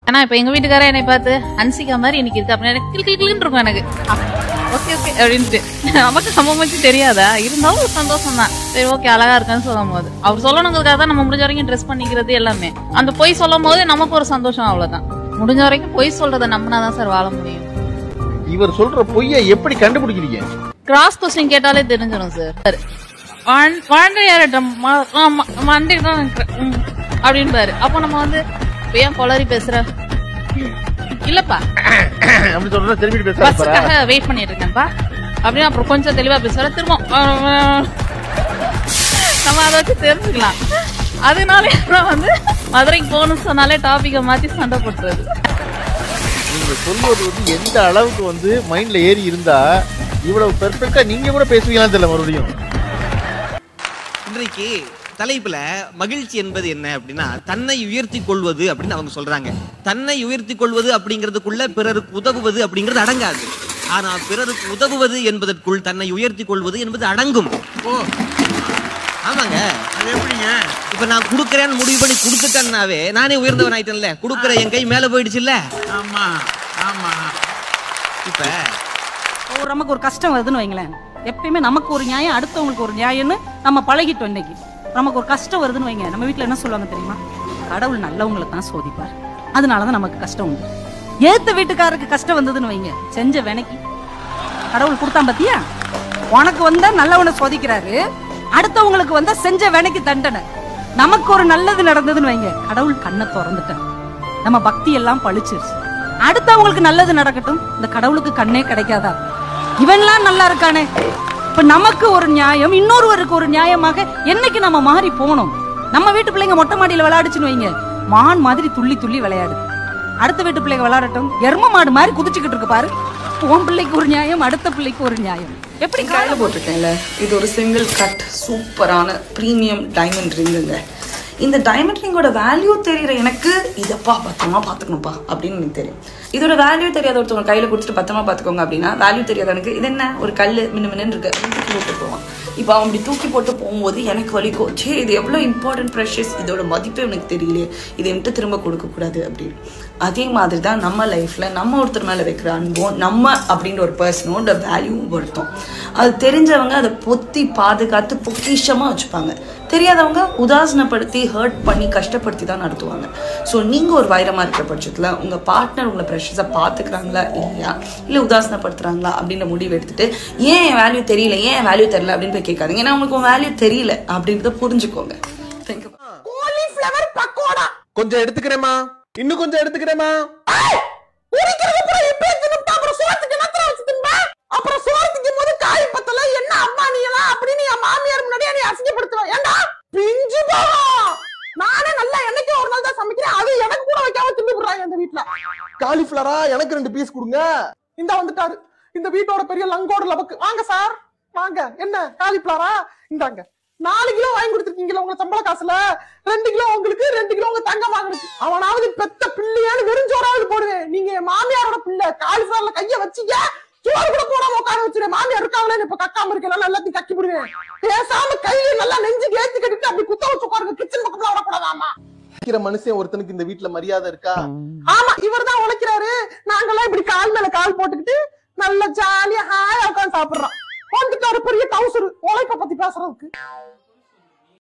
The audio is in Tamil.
ஆனா இப்ப எங்க வீட்டுக்கார என்னை பார்த்து ஹன்சிகா மாதிரி இன்னைக்கு இருக்கு அப்படின்னு கிளி கிளின்னு இருக்கும் எனக்கு. ஓகே ஓகே அப்படின்ட்டு நமக்கு சம்பவம் தெரியாதா, இருந்தாலும் ஒரு சந்தோஷம் தான். சரி ஓகே அழகா இருக்கான்னு சொல்லும் போது அவர் சொல்லணுங்கிறதுக்காக தான் நம்ம முடிஞ்ச வரைக்கும் ட்ரெஸ் பண்ணிக்கிறது எல்லாமே. அந்த பொய் சொல்லும் போது நமக்கு ஒரு சந்தோஷம், அவ்வளவுதான். முடிஞ்ச வரைக்கும் பொய் சொல்றதை நம்பினாதான் சார் வாழ முடியும். இவர் சொல்ற பொய்யை எப்படி கண்டுபிடிக்கிறீங்க? கிராஸ் கொஸ்டின் கேட்டாலே தெரிஞ்சிடும் சார். அப்படின்னு பாரு. அப்ப நம்ம வந்து ஏன் கொளறி பேசுற இல்லப்பா அப்படி சொல்ற திரும்பி பேசுறேன் வெயிட் பண்ணிட்டு இருக்கேன்ப்பா அப்படின்னு அப்புறம் கொஞ்சம் தெளிவா பேசுற திரும்ப நம்ம அதை வச்சு தெரிஞ்சுக்கலாம். அதனால வந்து மதுரைக்கு போகணும்னு சொன்னாலே டாபிக்கை மாத்தி சண்டை போட்டுறது. நீங்க சொல்வது வந்து எந்த அளவுக்கு வந்து மைண்ட்ல ஏறி இருந்தா இவ்வளவு பெர்ஃபெக்ட்டா நீங்க கூட பேசுவீங்களான்னு தெரியல. மறுபடியும் இன்றைக்கு தலைப்புல மகிழ்ச்சி என்பது என்ன அப்படின்னா தன்னை உயர்த்தி கொள்வது அப்படின்னு அவங்க சொல்றாங்க. தன்னை உயர்த்தி கொள்வது அப்படிங்கிறதுக்குள்ள பிறருக்கு உதவுவது அப்படிங்கிறது அடங்காது. ஆனா பிறருக்கு உதவுவது என்பதற்குள் தன்னை உயர்த்தி கொள்வது என்பது அடங்கும். ஓ ஆமாங்க, அது எப்படிங்க? இப்ப நான் குடுக்கறேன்னு முடிவு பண்ணி கொடுத்துட்டேன்னாவே நானே உயர்ந்தவன் ஆயிட்டேன்ல. குடுக்கற என் கை மேல போயிடுச்சு இல்ல. ஆமா ஆமா. இப்ப நமக்கு ஒரு கஷ்டம் வருதுன்னு வைங்களேன், எப்பயுமே நமக்கு ஒரு நியாயம் அடுத்தவங்களுக்கு ஒரு நியாயம்னு நம்ம பழகிட்டோம். இன்னைக்கு நமக்கு ஒரு கஷ்டம் வருதுன்னு வைங்க, நம்ம வீட்டுல என்ன சொல்லுவாங்க தெரியுமா? கடவுள் நல்லவங்களை தான் சோதிப்பார், அதனாலதான் நமக்கு கஷ்டம் உண்டு. ஏத்த வீட்டுக்காரருக்கு கஷ்டம் வந்ததுன்னு வைங்க, செஞ்ச வேலைக்கு கடவுள் கொடுத்தான் பத்தியா, உனக்கு வந்தா நல்லவனை சோதிக்கிறாரு, அடுத்தவங்களுக்கு வந்தா செஞ்ச வேலைக்கு தண்டனை. நமக்கு ஒரு நல்லது நடந்ததுன்னு வைங்க, கடவுள் கண்ணை திறந்துட்டார், நம்ம பக்தி எல்லாம் பழிச்சிருச்சு. அடுத்தவங்களுக்கு நல்லது நடக்கட்டும், இந்த கடவுளுக்கு கண்ணே கிடைக்காதா? இவன்லாம் நல்லா இருக்கானே. இப்ப நமக்கு ஒரு நியாயம் இன்னொருவருக்கு ஒரு நியாயமாக என்னைக்கு நம்ம மாறி போனோம்? நம்ம வீட்டு பிள்ளைங்க மொட்டை மாடியில விளையாடுச்சுன்னு வைங்க, மான் மாதிரி துள்ளி துள்ளி விளையாடு. அடுத்த வீட்டு பிள்ளைங்க விளையாடட்டும், எரும மாடு மாதிரி குதிச்சுக்கிட்டு இருக்கு பாரு. உன் பிள்ளைக்கு ஒரு நியாயம், அடுத்த பிள்ளைக்கு ஒரு நியாயம். எப்படி கையில போட்டிருக்கேன்ல, இது ஒரு சிங்கிள் கட் சூப்பரான பிரீமியம் டைமண்ட் ரிங்குங்க. இந்த டைமண்ட் ரிங்கோட வேல்யூ தெரியற எனக்கு இதப்பா பத்திரமா பாத்துக்கணும்ப்பா அப்படின்னு எனக்கு தெரியும். இதோட வேல்யூ தெரியாத ஒருத்தவங்க கையில கொடுத்துட்டு பத்திரமா பாத்துக்கோங்க அப்படின்னா, வேல்யூ தெரியாத எனக்கு இது என்ன ஒரு கல் மின்னு இருக்கு தூக்கி போட்டு போவான். இப்போ அவன் அப்படி தூக்கி போட்டு போகும்போது எனக்கு வலிக்கும், சே இது எவ்வளோ இம்பார்ட்டன்ட் ப்ரெஷஸ், இதோட மதிப்பே எனக்கு தெரியலையே, இதை என்கிட்ட திரும்ப கொடுக்கக்கூடாது அப்படின்னு. அதே மாதிரி தான் நம்ம லைஃப்ல நம்ம ஒருத்தர் மேலே வைக்கிற அன்பும் நம்ம அப்படின்ற ஒரு பர்சனோட வேல்யூவும் வருத்தம். அது தெரிஞ்சவங்க அதை பொத்தி பாதுகாத்து பொக்கிஷமாக வச்சுப்பாங்க, தெரியாதவங்க உதாசனப்படுத்தி ஹர்ட் பண்ணி கஷ்டப்படுத்தி தான் நடத்துவாங்க. ஸோ நீங்கள் ஒரு வைரமாக இருக்கிற பட்சத்தில் உங்கள் பார்ட்னர் உங்களை ப்ரெஷர்ஸை பார்த்துக்கிறாங்களா இல்லையா, இல்லை உதாசனப்படுத்துகிறாங்களா அப்படின்ற முடிவு எடுத்துட்டு ஏன் வேல்யூ தெரியல ஏன் வேல்யூ தெரியல அப்படின்னு போய் கேட்காதீங்க. ஏன்னா உங்களுக்கு வேல்யூ தெரியல அப்படின்றத புரிஞ்சுக்கோங்க. கொஞ்சம் எடுத்துக்கிறேமா, இன்னும் கொஞ்சம் எடுத்துக்கிறேமா. அப்புறம் சோறத்துக்கு போது காய் பத்தல என்ன அம்மா நீ எல்லாம் அப்படின்னு என் மாமியார் முன்னாடியே நீ அசிங்கப்படுத்துவேன். ஏண்டா பிஞ்சு போவோம், நானே நல்லா என்னைக்கு ஒரு நாள் தான் சமைக்கிறேன், அது எனக்கு கூட வைக்காம தின்னு போடுறாங்க இந்த வீட்டுல. காலிஃபிளவரா எனக்கு 2 பீஸ் கொடுங்க. இந்த வந்துட்டாரு இந்த வீட்டோட பெரிய லங்கோட லபக்கு. வாங்க சார் வாங்க, என்ன காலிஃபிளவரா இந்தாங்க, 4 கிலோ வாங்கி கொடுத்துருக்கீங்களா உங்க சம்பள காசுல, 2 கிலோ உங்களுக்கு 2 கிலோ உங்க தங்க வாங்கினுக்கு. அவனாவது பெத்த பிள்ளையான்னு வெறுஞ்சோறாவது போடுவேன். நீங்க என் மாமியாரோட பிள்ளை, காலிஃபிளவர்ல கைய வச்சீங்க சோறு கூட போடாம உட்கார வச்சிருக்கேன். மாமியார் இருக்காங்களே இப்ப கக்காம இருக்கேன், எல்லாத்தையும் கக்கி போடுவேன். பேசாம கையில நல்லா நெஞ்சுக்கு ஏத்தி கட்டிட்டு அப்படி குத்த வச்சு உட்காருங்க, கிச்சன் பக்கத்துல வரக்கூடாதாமா. மனுஷன் ஒருத்தனுக்கு இந்த வீட்டுல மரியாதை இருக்கா? ஆமா இவர் தான் உழைக்கிறாரு, நாங்கெல்லாம் இப்படி கால் மேல கால் போட்டுக்கிட்டு நல்ல ஜாலியா ஹாயா உட்காந்து சாப்பிடுறோம். வந்துட்டாரு பெரிய டவுசர் உழைப்ப பத்தி பேசுறதுக்கு.